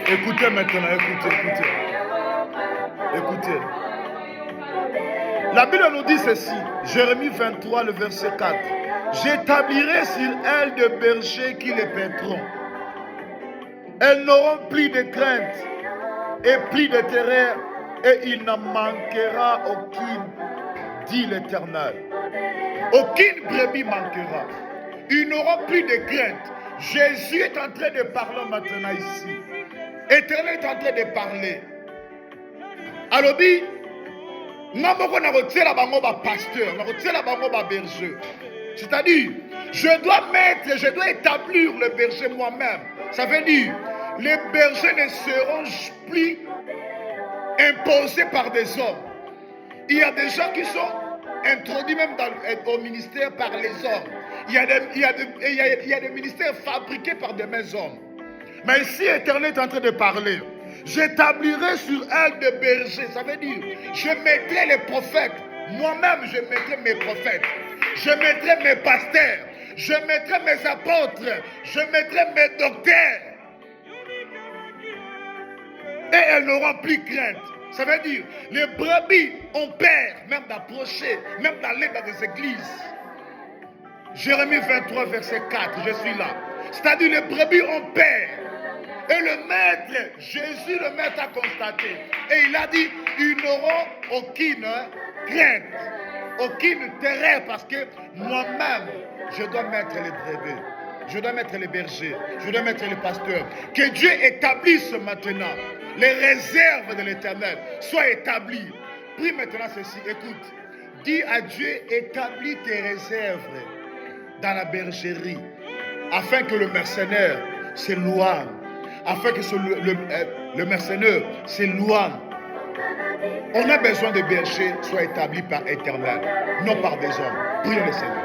Écoutez maintenant, écoutez. Écoutez. La Bible nous dit ceci, Jérémie 23, le verset 4. J'établirai sur elles des bergers qui les paîtront. Elles n'auront plus de crainte et plus de terreur, et il n'en manquera aucune, dit l'Éternel. Aucune brebis manquera. Ils n'auront plus de crainte. Jésus est en train de parler maintenant ici. L'Éternel est en train de parler. Alobi, c'est-à-dire, je dois établir le berger moi-même. Ça veut dire, les bergers ne seront plus imposés par des hommes. Il y a des gens qui sont introduits même au ministère par les hommes. Il y a des ministères fabriqués par des mêmes hommes. Mais ici, l'Éternel est en train de parler. J'établirai sur elle des bergers. Ça veut dire, je mettrai les prophètes. Moi-même, je mettrai mes prophètes. Je mettrai mes pasteurs. Je mettrai mes apôtres. Je mettrai mes docteurs. Et elles n'auront plus crainte. Ça veut dire, les brebis ont peur même d'approcher, même d'aller dans les églises. Jérémie 23, verset 4, je suis là. C'est-à-dire, les brebis ont peur. Et le maître, Jésus le maître a constaté. Et il a dit, ils n'auront aucune crainte, aucune terreur, parce que moi-même, je dois mettre les brebis. Je dois mettre les bergers. Je dois mettre les pasteurs. Que Dieu établisse maintenant les réserves de l'Éternel soient établies. Prie maintenant ceci, écoute. Dis à Dieu, établis tes réserves dans la bergerie, afin que le mercenaire s'éloigne, afin que le mercenaire s'éloigne. On a besoin de bergers soient établis par l'Éternel, non par des hommes. Prions le Seigneur.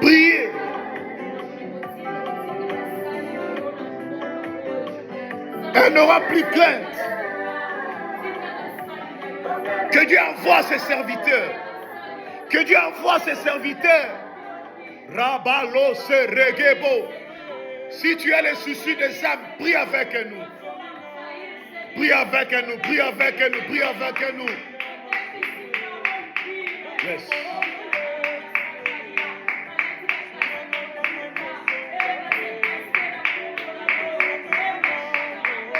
Priez. Elle n'aura plus crainte. Que Dieu envoie ses serviteurs. Que Dieu envoie ses serviteurs. Rabalo se regebo. Si tu as le souci des âmes, prie avec nous. Prie avec nous, prie avec nous, prie avec nous. Yes.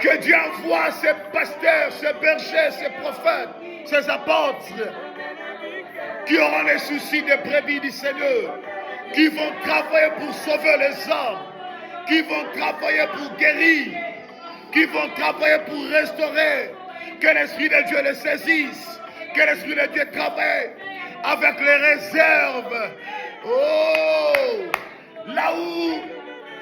Que Dieu envoie ses pasteurs, ses bergers, ses prophètes, ses apôtres, qui auront les soucis des brebis du Seigneur, qui vont travailler pour sauver les hommes, qui vont travailler pour guérir, qui vont travailler pour restaurer. Que l'Esprit de Dieu les saisisse, que l'Esprit de Dieu travaille avec les réserves. Oh, là où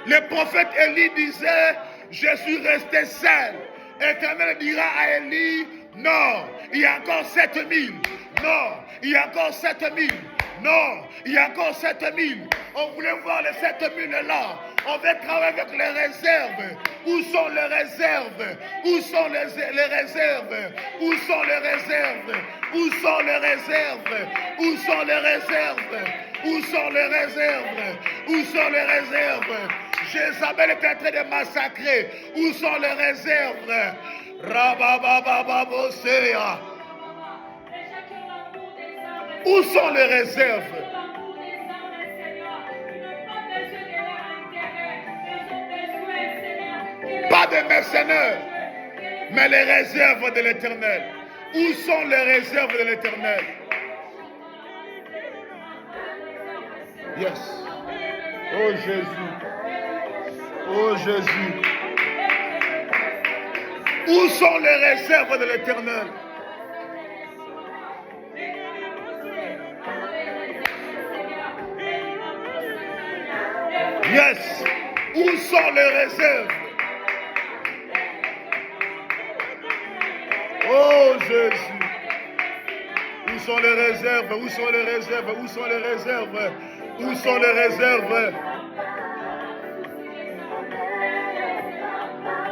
le prophète Élie disait, je suis resté seul. L'Éternel dira à Élie, non, il y a encore 7000. Non, il y a encore 7000. Non, il y a encore 7000. On voulait voir les 7000 là. On veut travailler avec les réserves. Où sont les réserves? Où sont les réserves? Où sont les réserves? Où sont les réserves? Où sont les réserves? Où sont les réserves? Où sont les réserves? Jézabel est en train de massacrer. Où sont les réserves? Rabababababosea. Où sont les réserves? Pas de mercenaires, mais les réserves de l'Éternel. Où sont les réserves de l'Éternel? Yes. Oh Jésus. Oh Jésus. Où sont les réserves de l'Éternel? Yes. Où sont les réserves? Oh Jésus. Où sont les réserves? Où sont les réserves? Où sont les réserves? Où sont les réserves?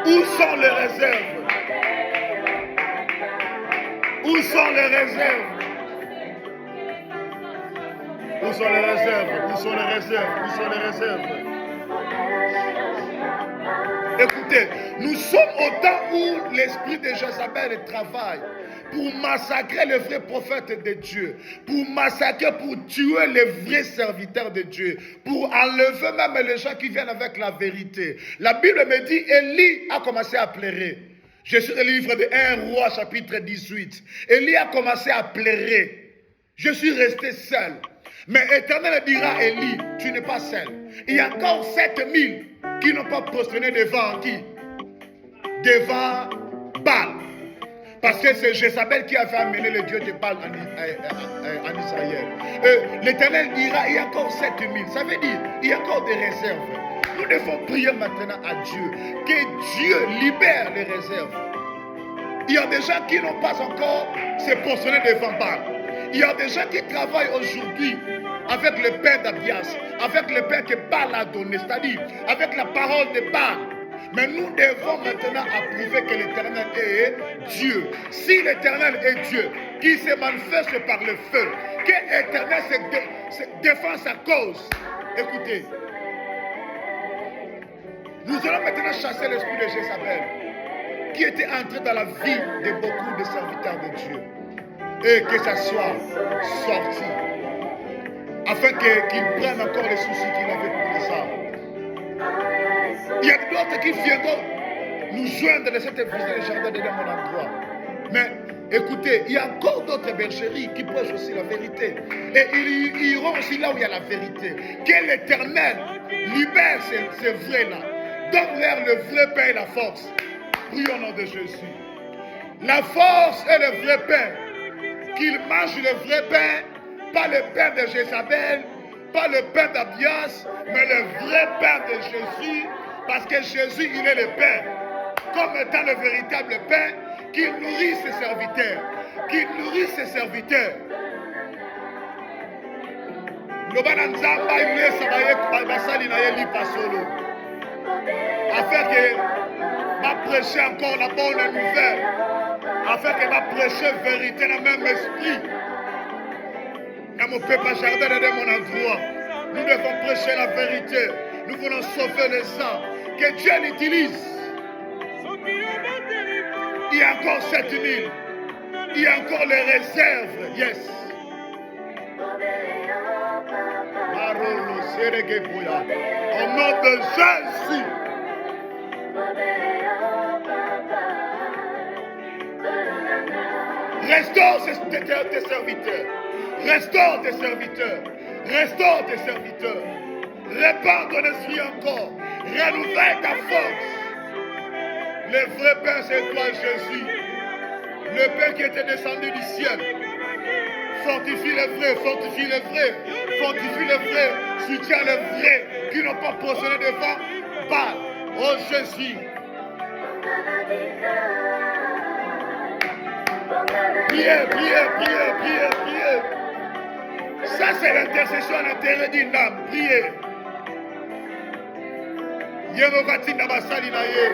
Où sont les réserves? Où sont les réserves? Où sont les réserves? Où sont les réserves? Où sont les réserves? Écoutez, nous sommes au temps où l'esprit de Jézabel travaille pour massacrer les vrais prophètes de Dieu, pour massacrer, pour tuer les vrais serviteurs de Dieu, pour enlever même les gens qui viennent avec la vérité. La Bible me dit, Élie a commencé à pleurer. Je suis dans le livre de 1 Roi, chapitre 18. Élie a commencé à pleurer. Je suis resté seul. Mais l'Éternel dira à Élie, tu n'es pas seul. Il y a encore 7000 qui n'ont pas prosterné devant qui? Devant Baal. Parce que c'est Jézabel qui avait amené le Dieu de Baal en Israël. L'Éternel dira, il y a encore 7000. Ça veut dire, il y a encore des réserves. Nous devons prier maintenant à Dieu. Que Dieu libère les réserves. Il y a des gens qui n'ont pas encore se prosterné devant Baal. Il y a des gens qui travaillent aujourd'hui avec le pain d'Abias, avec le pain que Baal a donné, c'est-à-dire avec la parole de Baal. Mais nous devons maintenant approuver que l'Éternel est Dieu. Si l'Éternel est Dieu, qui se manifeste par le feu, que l'Éternel se défend sa cause. Écoutez, nous allons maintenant chasser l'esprit de Jézabel, qui était entré dans la vie de beaucoup de serviteurs de Dieu. Et que ça soit sorti, afin qu'ils prennent encore les soucis qu'il avait pour les âmes. Il y a d'autres qui viendront nous joindre de cette visite de jardin de mon endroit. Mais écoutez, il y a encore d'autres bergeries qui prêchent aussi la vérité. Et ils iront aussi là où il y a la vérité. Que l'Éternel libère ces vrais-là. Donne-leur le vrai pain et la force. Prions au nom de Jésus. La force et le vrai pain. Qu'ils mangent le vrai pain, pas le pain de Jézabel, pas le pain d'Abias, mais le vrai pain de Jésus, parce que Jésus, il est le pain, comme étant le véritable pain, qui nourrit ses serviteurs, qui nourrit ses serviteurs. Afin que m'a prêché encore la bonne nouvelle, afin que m'a prêché vérité dans le même esprit. Dans mon peuple jardin de mon endroit, nous devons prêcher la vérité. Nous voulons sauver les âmes. Que Dieu l'utilise. Il y a encore 7000. Il y a encore les réserves. Yes. Au nom de Jésus. Restaure tes serviteurs. Restaure tes serviteurs. Restaure tes serviteurs. Répands ton esprit encore. Renouvelle ta force. Le vrai pain, c'est toi, Jésus. Le pain qui était descendu du ciel. Fortifie les vrais, fortifie les vrais. Fortifie les vrais. Soutiens les vrais qui n'ont pas procédé devant Baal. Oh Jésus. Priez, priez, priez, priez, priez. Ça, c'est l'intercession à l'intérieur d'une âme. Priez. Yemokatinda basali na ye.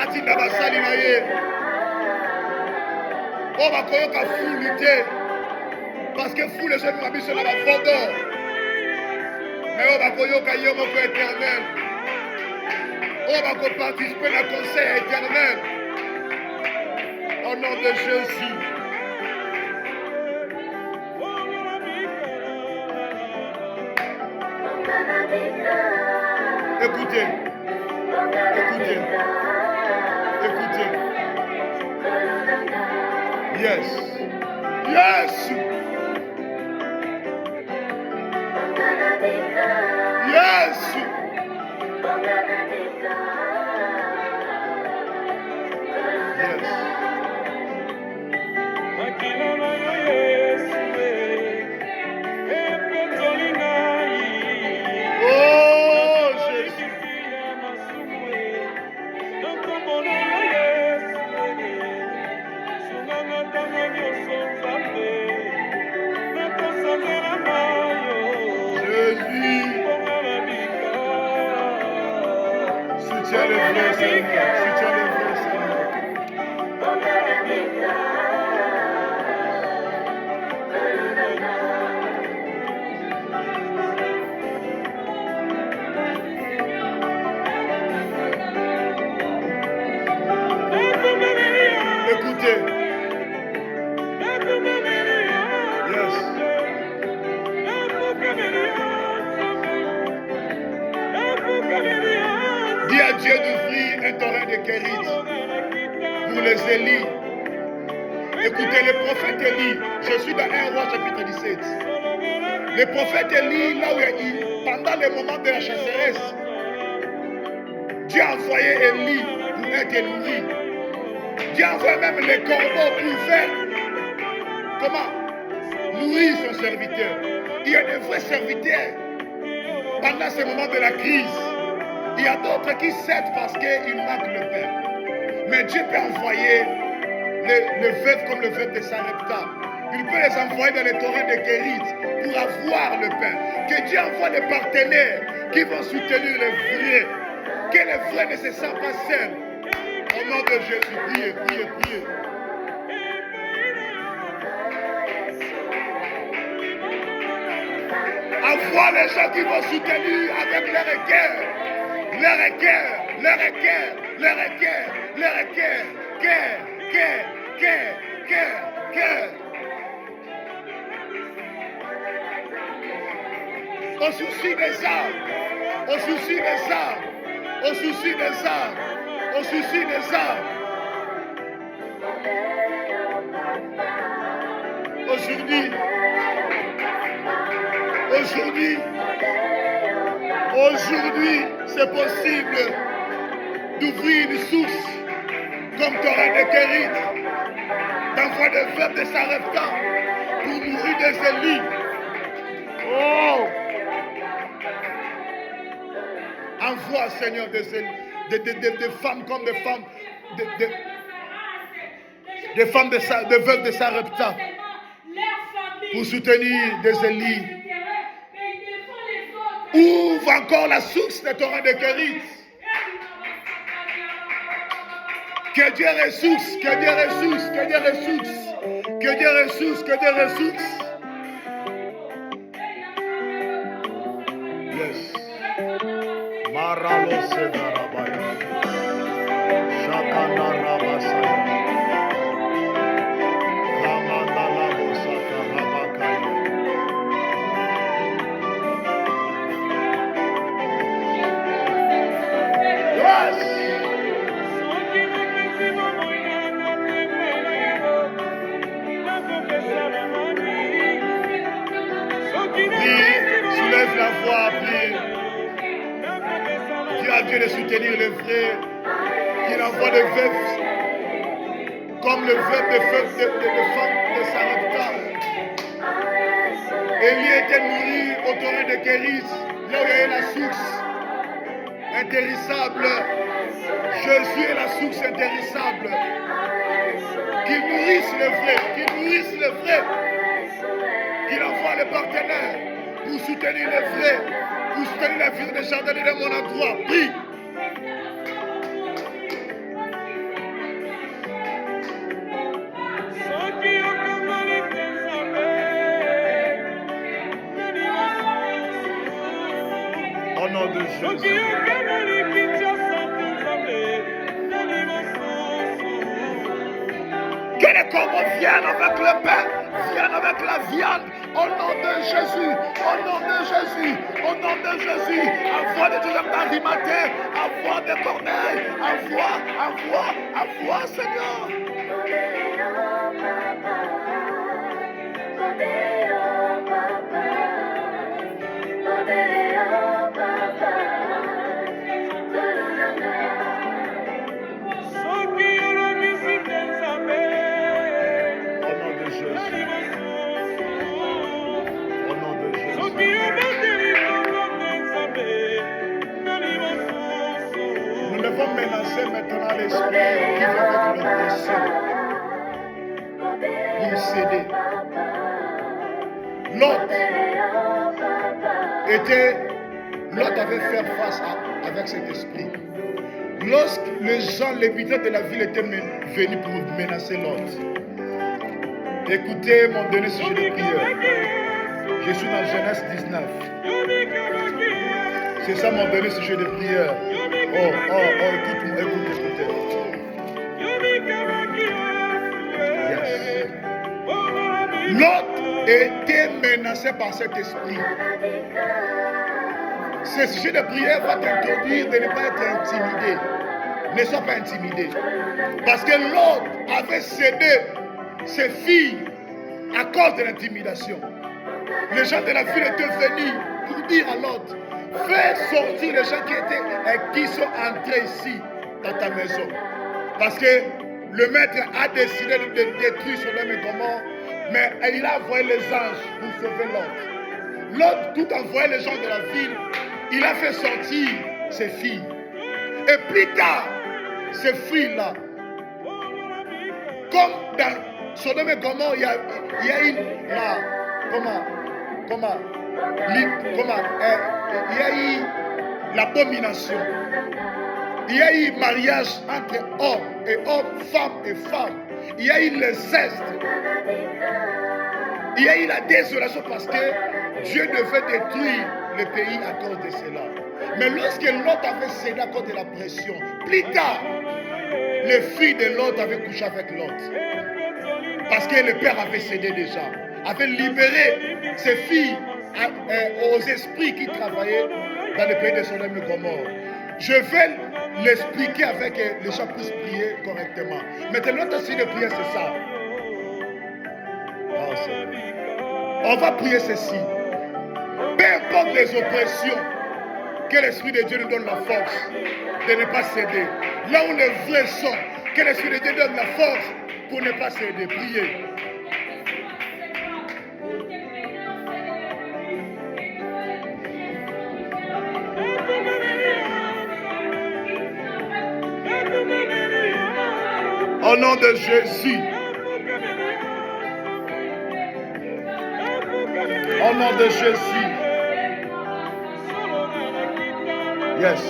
Atinda basali na ye. On va koyoka fou lutter. Parce que fou les gens nous habitent sur la fondeur. Mais on va koyoka yemoko éternel. On va participer à la conseil éternel. Au nom de Jésus. Écoutez. Écoutez. Écoutez. Yes. Yes. Yes. Soutiens le vrai Seigneur. Soutiens le vrai Seigneur. Dis à Dieu d'ouvrir un torrent de Kérit pour les Élis. Écoutez, le prophète Élie, je suis dans 1 Roi chapitre 17. Le prophète Élie, là où il, pendant le moment de la chasseresse, Dieu a envoyé Élie pour être nourri. Dieu a envoyé même les corbeaux pour faire, comment? Nourrir son serviteur. Il y a des vrais serviteurs pendant ce moment de la crise. Il y a d'autres qui cèdent parce qu'ils manquent le pain. Mais Dieu peut envoyer le veuf comme le veuf de Sarepta. Il peut les envoyer dans les torrents de Kérit pour avoir le pain. Que Dieu envoie des partenaires qui vont soutenir les vrais. Que les vrais ne se sentent pas seuls. Au nom de Jésus, priez, priez, priez. Envoie les gens qui vont soutenir avec leur cœur. Leur cœur, leur cœur, leur cœur, leur cœur, cœur, cœur, cœur, cœur, cœur. Au souci des âmes, au souci des âmes, au souci des âmes, au souci des âmes. Aujourd'hui, c'est possible d'ouvrir une source comme torrent de Kérit, d'envoyer des veufs de Sarepta pour nourrir des Élis. Oh! Envoie, Seigneur, des femmes comme des femmes, des femmes de veuves de Sarepta pour soutenir des Élis. Ouvre encore la source des torrents de Kérit. Que Dieu ressource, que Dieu ressource, que Dieu ressource, que Dieu ressource, que Dieu ressource. Yes. Maralo Sedarabaya. Shakana Rabasaya. Ramanda Labosaka Rabakaya. Yes. Soulève la voix, prie. Dis à Dieu de soutenir les frères, qu'il envoie des veufs, comme le veuf de femmes de Sarepta. Élie était nourri au torrent de Kérit, là où il y a la source intérissable. Jésus est la source intérissable. Qu'il nourrisse les vrais, qu'il nourrisse les vrais. Qu'il envoie les partenaires pour soutenir les vrais, pour soutenir la vie des jardins de mon endroit. Prie. Au nom de Jésus. Que les corbeaux viennent avec le pain, viennent avec la viande. Au nom de Jésus, au nom de Jésus, au nom de Jésus. Envoie des gens d'alimentaires, envoie des corneilles, envoie, Seigneur. Nous devons menacer maintenant l'esprit qui va avec notre dessein pour céder. L'autre avait fait face avec cet esprit. Lorsque les gens, les habitants de la ville étaient venus pour menacer l'autre. Écoutez mon dernier sujet de prière. Je suis dans Genèse 19. C'est ça mon dernier sujet de prière. Écoute-moi, écoutez. Yes. L'autre était menacé par cet esprit. Ce sujet de prière va t'introduire de ne pas être intimidé. Ne sois pas intimidé. Parce que Lot avait cédé ses filles à cause de l'intimidation. Les gens de la ville étaient venus pour dire à Lot, fais sortir les gens qui sont entrés ici dans ta maison. Parce que le maître a décidé de détruire Sodome et Gomorrhe, mais il a envoyé les anges pour sauver Lot. Lot, tout en voyant les gens de la ville, il a fait sortir ses filles. Et plus tard, ces filles-là, comme dans Sodome et Gomorrhe, il y a eu l'abomination. Il y a eu mariage entre hommes et hommes, femmes et femmes. Il y a eu l'inceste. Il y a eu la désolation parce que Dieu devait détruire le pays à cause de cela. Mais lorsque Lot avait cédé à cause de la pression, plus tard, les filles de Lot avaient couché avec Lot. Parce que le père avait cédé déjà, avait libéré ses filles aux esprits qui travaillaient dans le pays de Sodome et Gomorrhe. Je vais l'expliquer avec les gens puissent prier correctement. Maintenant, notre signe de prière, c'est ça. On va prier ceci. Peu importe les oppressions, que l'Esprit de Dieu nous donne la force de ne pas céder. Là où les vrais sont, que l'Esprit de Dieu donne la force pour ne pas céder. Priez. Au nom de Jésus. Au nom de Jésus. Yes.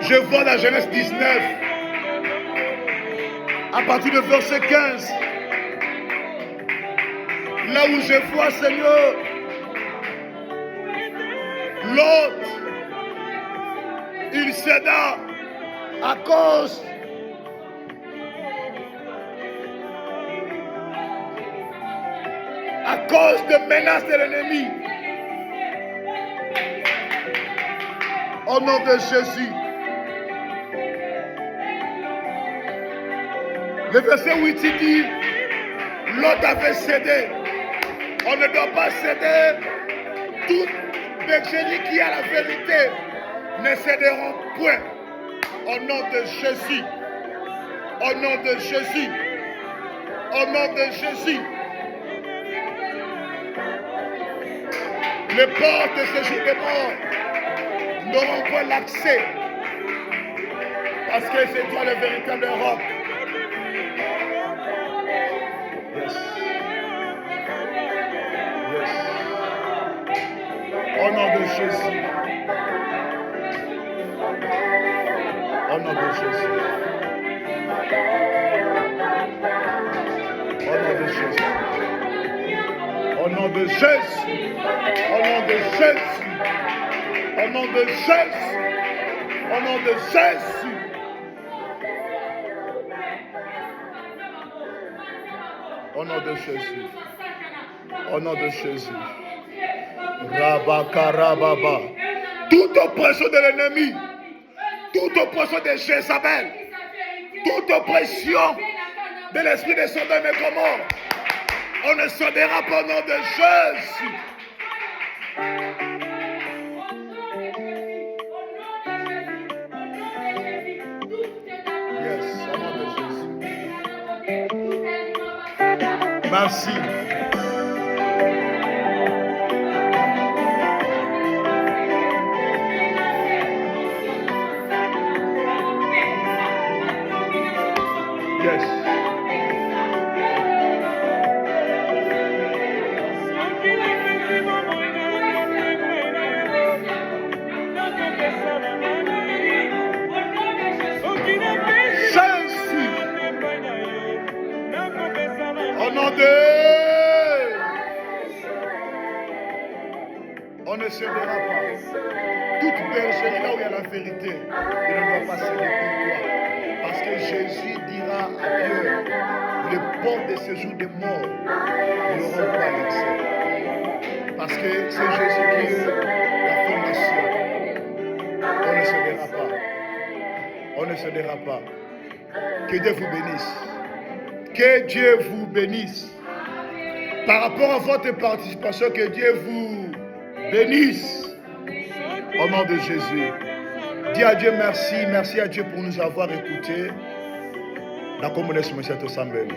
Je vois la Genèse 19. À partir de verset 15. Là où je vois, Seigneur, Lot, il céda à cause de menaces de l'ennemi. Au nom de Jésus. Le verset 8 il dit, Lot avait cédé. On ne doit pas céder. Toute bergerie qui a la vérité ne céderont point. Au nom de Jésus. Au nom de Jésus. Au nom de Jésus. Les portes de ce jour de mort n'auront pas l'accès. Parce que c'est toi le véritable roc. Yes. Yes. Au nom de Jésus. Au nom de Jésus. Au nom de Jésus. Au nom de Jésus. Au nom de Jésus. Au nom de Jésus. Au nom de Jésus. Au nom de Jésus. Au nom de Jésus. Rabakarababa. Toute oppression de l'ennemi, toute oppression de Jézabel, toute oppression de l'esprit de Sodome et Gomorrhe, on ne cédera pas au nom de Jésus. Yes, au nom de Jésus. Merci. Yes. Au nom de... On ne cédera pas. Toute bergerie là où il y a la vérité, il ne doit pas céder pour toi. Parce que Jésus dira à Dieu, les portes de ce jour de mort n'auront pas l'accès. Parce que c'est Jésus qui est la formation. On ne se verra pas. On ne se verra pas. Que Dieu vous bénisse. Que Dieu vous bénisse. Par rapport à votre participation, que Dieu vous bénisse. Au nom de Jésus. Dis à Dieu merci. Merci à Dieu pour nous avoir écoutés. La communauté de Sambel.